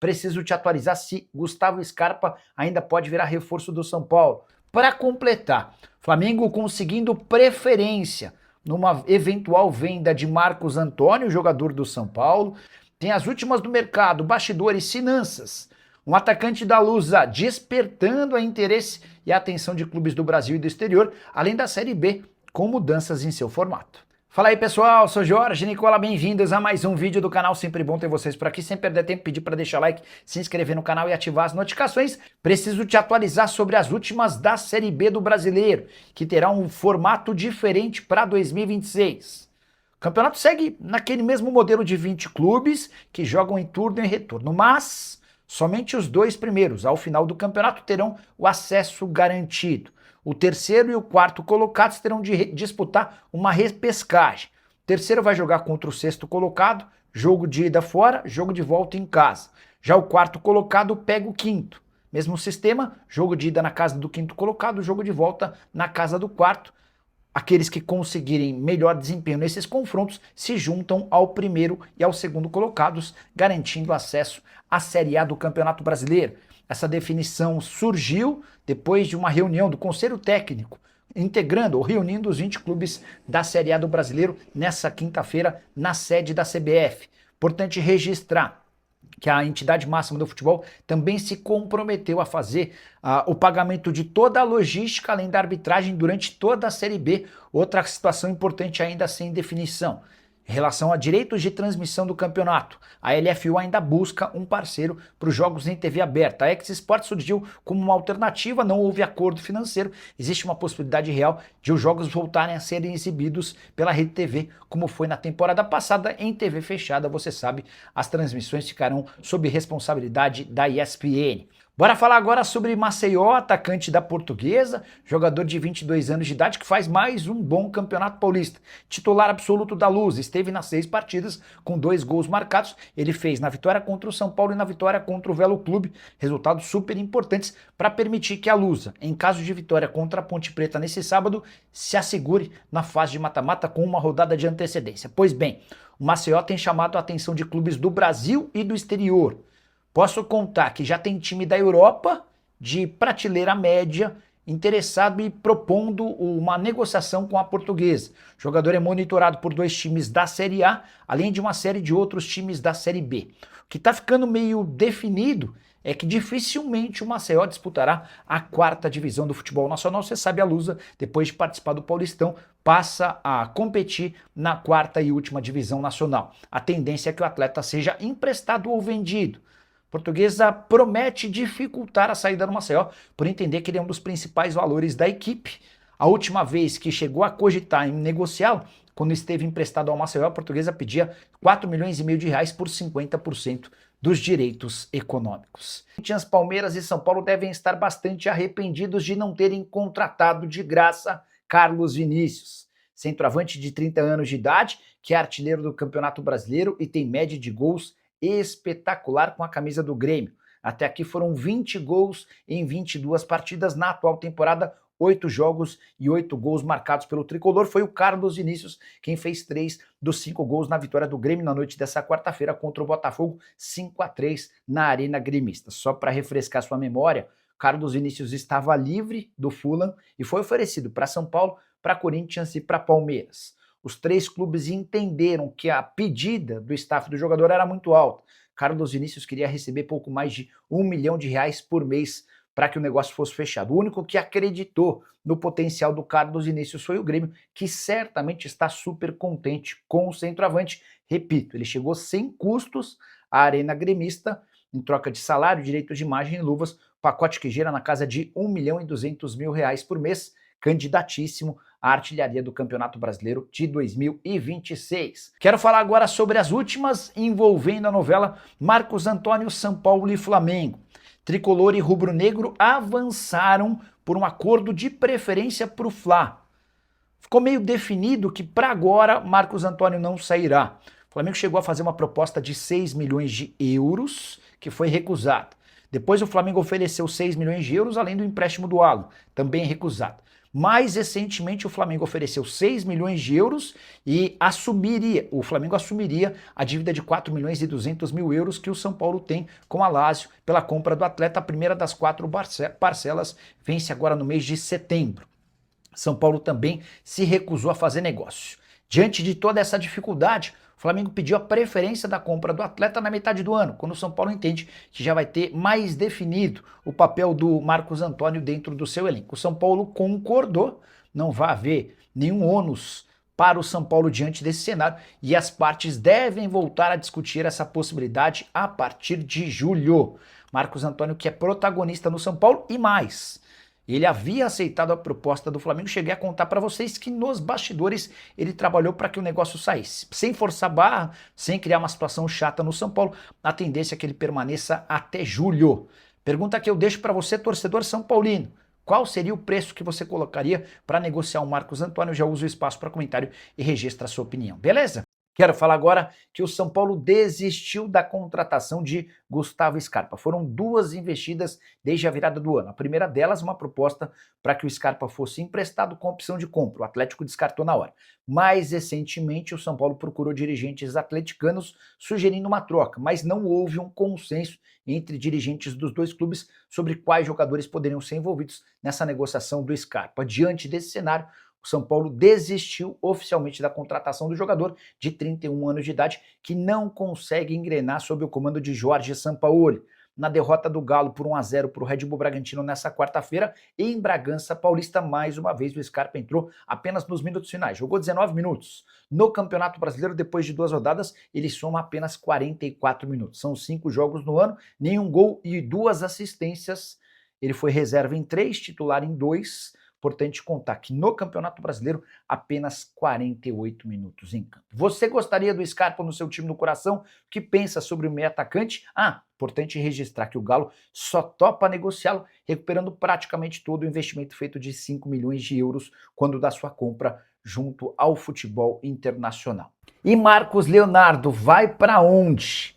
Preciso te atualizar se Gustavo Scarpa ainda pode virar reforço do São Paulo. Para completar, Flamengo conseguindo preferência numa eventual venda de Marcos Antônio, jogador do São Paulo. Tem as últimas do mercado, bastidores, finanças. Um atacante da Lusa despertando a interesse e a atenção de clubes do Brasil e do exterior, além da Série B, com mudanças em seu formato. Fala aí pessoal, sou Jorge Nicola, bem-vindos a mais um vídeo do canal, sempre bom ter vocês por aqui, sem perder tempo, pedir para deixar like, se inscrever no canal e ativar as notificações. Preciso te atualizar sobre as últimas da Série B do Brasileiro, que terá um formato diferente para 2026. O campeonato segue naquele mesmo modelo de 20 clubes que jogam em turno e retorno, mas somente os dois primeiros, ao final do campeonato, terão o acesso garantido. O terceiro e o quarto colocados terão de disputar uma repescagem. O terceiro vai jogar contra o sexto colocado, jogo de ida fora, jogo de volta em casa. Já o quarto colocado pega o quinto. Mesmo sistema, jogo de ida na casa do quinto colocado, jogo de volta na casa do quarto. Aqueles que conseguirem melhor desempenho nesses confrontos se juntam ao primeiro e ao segundo colocados, garantindo acesso à Série A do Campeonato Brasileiro. Essa definição surgiu depois de uma reunião do Conselho Técnico, integrando ou reunindo os 20 clubes da Série A do Brasileiro nessa quinta-feira na sede da CBF. Importante registrar que a entidade máxima do futebol também se comprometeu a fazer o pagamento de toda a logística, além da arbitragem, durante toda a Série B. Outra situação importante ainda sem definição. Em relação a direitos de transmissão do campeonato, a LFU ainda busca um parceiro para os jogos em TV aberta. A X-Sport surgiu como uma alternativa, não houve acordo financeiro. Existe uma possibilidade real de os jogos voltarem a serem exibidos pela Rede TV, como foi na temporada passada. Em TV fechada, você sabe, as transmissões ficarão sob responsabilidade da ESPN. Bora falar agora sobre Maceió, atacante da Portuguesa, jogador de 22 anos de idade que faz mais um bom campeonato paulista. Titular absoluto da Luz, esteve nas 6 partidas com 2 gols marcados. Ele fez na vitória contra o São Paulo e na vitória contra o Velo Clube, resultados super importantes para permitir que a Lusa, em caso de vitória contra a Ponte Preta nesse sábado, se assegure na fase de mata-mata com uma rodada de antecedência. Pois bem, o Maceió tem chamado a atenção de clubes do Brasil e do exterior. Posso contar que já tem time da Europa, de prateleira média, interessado e propondo uma negociação com a Portuguesa. O jogador é monitorado por 2 times da Série A, além de uma série de outros times da Série B. O que está ficando meio definido é que dificilmente o Maceió disputará a 4ª divisão do futebol nacional. Você sabe, a Lusa, depois de participar do Paulistão, passa a competir na 4ª e última divisão nacional. A tendência é que o atleta seja emprestado ou vendido. Portuguesa promete dificultar a saída do Maceió, por entender que ele é um dos principais valores da equipe. A última vez que chegou a cogitar em negociá-lo, quando esteve emprestado ao Maceió, a Portuguesa pedia 4,5 milhões de reais por 50% dos direitos econômicos. Corinthians, Palmeiras e São Paulo devem estar bastante arrependidos de não terem contratado de graça Carlos Vinícius, centroavante de 30 anos de idade, que é artilheiro do Campeonato Brasileiro e tem média de gols espetacular com a camisa do Grêmio. Até aqui foram 20 gols em 22 partidas na atual temporada, 8 jogos e 8 gols marcados pelo tricolor. Foi o Carlos Vinícius quem fez 3 dos 5 gols na vitória do Grêmio na noite dessa quarta-feira contra o Botafogo, 5-3 na Arena Gremista. Só para refrescar sua memória, Carlos Vinícius estava livre do Fulham e foi oferecido para São Paulo, para Corinthians e para Palmeiras. Os 3 clubes entenderam que a pedida do staff do jogador era muito alta. Carlos Vinícius queria receber pouco mais de R$1 milhão por mês para que o negócio fosse fechado. O único que acreditou no potencial do Carlos Vinícius foi o Grêmio, que certamente está super contente com o centroavante. Repito, ele chegou sem custos à Arena Gremista, em troca de salário, direitos de imagem e luvas, pacote que gira na casa de R$1,2 milhão por mês, candidatíssimo à artilharia do Campeonato Brasileiro de 2026. Quero falar agora sobre as últimas envolvendo a novela Marcos Antônio, São Paulo e Flamengo. Tricolor e rubro-negro avançaram por um acordo de preferência para o Fla. Ficou meio definido que para agora Marcos Antônio não sairá. O Flamengo chegou a fazer uma proposta de 6 milhões de euros, que foi recusada. Depois o Flamengo ofereceu 6 milhões de euros, além do empréstimo do Alan, também recusado. Mais recentemente, o Flamengo ofereceu 6 milhões de euros e o Flamengo assumiria a dívida de 4 milhões e 200 mil euros que o São Paulo tem com a Lazio pela compra do atleta. A primeira das 4 parcelas vence agora no mês de setembro. São Paulo também se recusou a fazer negócio. Diante de toda essa dificuldade, o Flamengo pediu a preferência da compra do atleta na metade do ano, quando o São Paulo entende que já vai ter mais definido o papel do Marcos Antônio dentro do seu elenco. O São Paulo concordou, não vai haver nenhum ônus para o São Paulo diante desse cenário e as partes devem voltar a discutir essa possibilidade a partir de julho. Marcos Antônio, que é protagonista no São Paulo e mais. Ele havia aceitado a proposta do Flamengo. Cheguei a contar para vocês que nos bastidores ele trabalhou para que o negócio saísse. Sem forçar barra, sem criar uma situação chata no São Paulo, a tendência é que ele permaneça até julho. Pergunta que eu deixo para você, torcedor são paulino. Qual seria o preço que você colocaria para negociar o Marcos Antônio? Eu já uso o espaço para comentário e registra a sua opinião, beleza? Quero falar agora que o São Paulo desistiu da contratação de Gustavo Scarpa. Foram 2 investidas desde a virada do ano. A primeira delas, uma proposta para que o Scarpa fosse emprestado com opção de compra. O Atlético descartou na hora. Mais recentemente, o São Paulo procurou dirigentes atleticanos sugerindo uma troca, mas não houve um consenso entre dirigentes dos 2 clubes sobre quais jogadores poderiam ser envolvidos nessa negociação do Scarpa. Diante desse cenário, o São Paulo desistiu oficialmente da contratação do jogador de 31 anos de idade, que não consegue engrenar sob o comando de Jorge Sampaoli. Na derrota do Galo por 1-0 para o Red Bull Bragantino nessa quarta-feira, em Bragança Paulista, mais uma vez o Scarpa entrou apenas nos minutos finais, jogou 19 minutos. No Campeonato Brasileiro, depois de 2 rodadas, ele soma apenas 44 minutos. São 5 jogos no ano, nenhum gol e 2 assistências. Ele foi reserva em 3, titular em 2. Importante contar que no Campeonato Brasileiro, apenas 48 minutos em campo. Você gostaria do Scarpa no seu time do coração? O que pensa sobre o meio atacante? Importante registrar que o Galo só topa negociá-lo, recuperando praticamente todo o investimento feito de 5 milhões de euros quando da sua compra junto ao futebol internacional. E Marcos Leonardo vai para onde?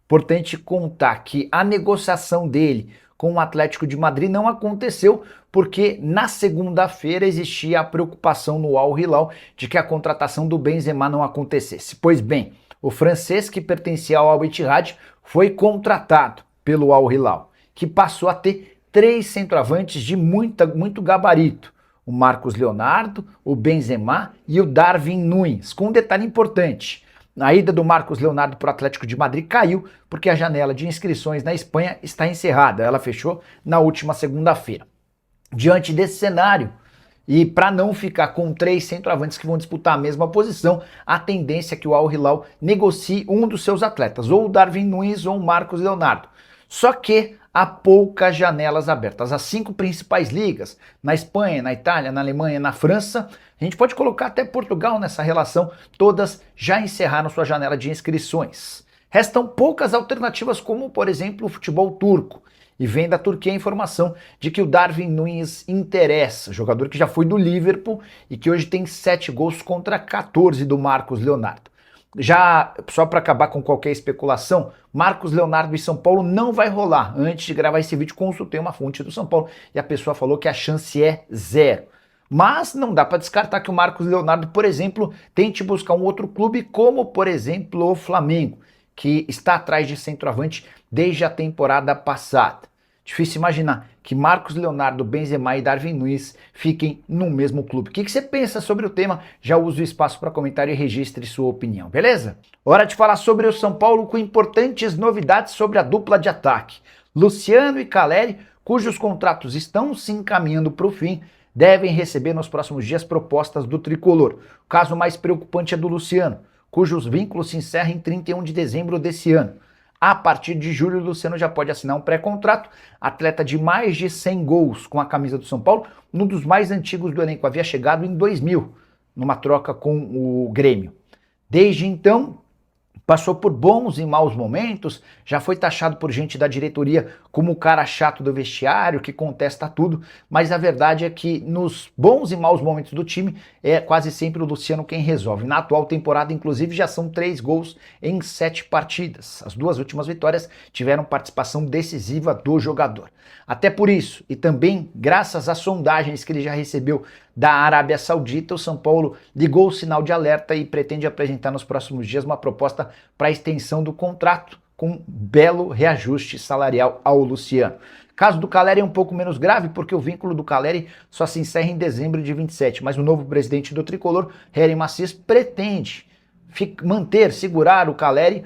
Importante contar que a negociação dele com o Atlético de Madrid não aconteceu porque na segunda-feira existia a preocupação no Al Hilal de que a contratação do Benzema não acontecesse. Pois bem, o francês que pertencia ao Al Ittihad foi contratado pelo Al Hilal, que passou a ter 3 centroavantes de muito gabarito. O Marcos Leonardo, o Benzema e o Darwin Núñez, com um detalhe importante. A ida do Marcos Leonardo para o Atlético de Madrid caiu porque a janela de inscrições na Espanha está encerrada. Ela fechou na última segunda-feira. Diante desse cenário, e para não ficar com 3 centroavantes que vão disputar a mesma posição, a tendência é que o Al Hilal negocie um dos seus atletas, ou o Darwin Núñez ou o Marcos Leonardo. Só que há poucas janelas abertas. As 5 principais ligas, na Espanha, na Itália, na Alemanha, na França, a gente pode colocar até Portugal nessa relação, todas já encerraram sua janela de inscrições. Restam poucas alternativas, como por exemplo o futebol turco. E vem da Turquia a informação de que o Darwin Núñez interessa, jogador que já foi do Liverpool e que hoje tem 7 gols contra 14 do Marcos Leonardo. Já, só para acabar com qualquer especulação, Marcos Leonardo e São Paulo não vai rolar. Antes de gravar esse vídeo, consultei uma fonte do São Paulo e a pessoa falou que a chance é 0. Mas não dá para descartar que o Marcos Leonardo, por exemplo, tente buscar um outro clube, como por exemplo o Flamengo, que está atrás de centroavante desde a temporada passada. Difícil imaginar que Marcos Leonardo, Benzema e Darwin Núñez fiquem no mesmo clube. O que você pensa sobre o tema? Já uso o espaço para comentário e registre sua opinião, beleza? Hora de falar sobre o São Paulo com importantes novidades sobre a dupla de ataque. Luciano e Caleri, cujos contratos estão se encaminhando para o fim, devem receber nos próximos dias propostas do tricolor. O caso mais preocupante é do Luciano, cujos vínculos se encerram em 31 de dezembro desse ano. A partir de julho, o Luciano já pode assinar um pré-contrato, atleta de mais de 100 gols com a camisa do São Paulo, um dos mais antigos do elenco, havia chegado em 2000, numa troca com o Grêmio. Desde então, passou por bons e maus momentos, já foi taxado por gente da diretoria como o cara chato do vestiário, que contesta tudo, mas a verdade é que nos bons e maus momentos do time é quase sempre o Luciano quem resolve. Na atual temporada, inclusive, já são 3 gols em 7 partidas. As 2 últimas vitórias tiveram participação decisiva do jogador. Até por isso, e também graças às sondagens que ele já recebeu da Arábia Saudita, o São Paulo ligou o sinal de alerta e pretende apresentar nos próximos dias uma proposta para a extensão do contrato, com um belo reajuste salarial ao Luciano. O caso do Caleri é um pouco menos grave, porque o vínculo do Caleri só se encerra em dezembro de 27, mas o novo presidente do Tricolor, Hery Macias, pretende segurar o Caleri,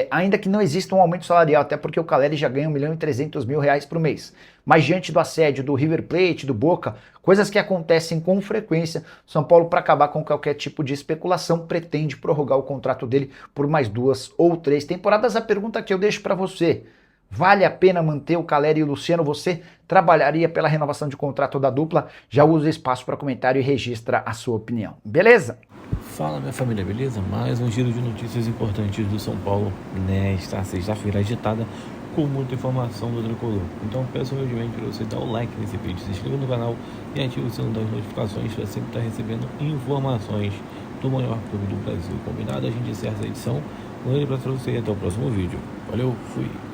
ainda que não exista um aumento salarial, até porque o Caleri já ganha R$1.300.000 por mês. Mas diante do assédio do River Plate, do Boca, coisas que acontecem com frequência, São Paulo, para acabar com qualquer tipo de especulação, pretende prorrogar o contrato dele por mais 2 ou 3 temporadas. A pergunta que eu deixo para você: vale a pena manter o Caleri e o Luciano? Você trabalharia pela renovação de contrato da dupla? Já usa o espaço para comentário e registra a sua opinião. Beleza? Fala, minha família, beleza? Mais um giro de notícias importantes do São Paulo nesta sexta-feira agitada, com muita informação do Tricolor. Então peço humildemente para você dar o like nesse vídeo, se inscreva no canal e ative o sino das notificações para sempre estar recebendo informações do maior clube do Brasil. Combinado? A gente encerra essa edição. Um grande abraço para você e até o próximo vídeo. Valeu, fui!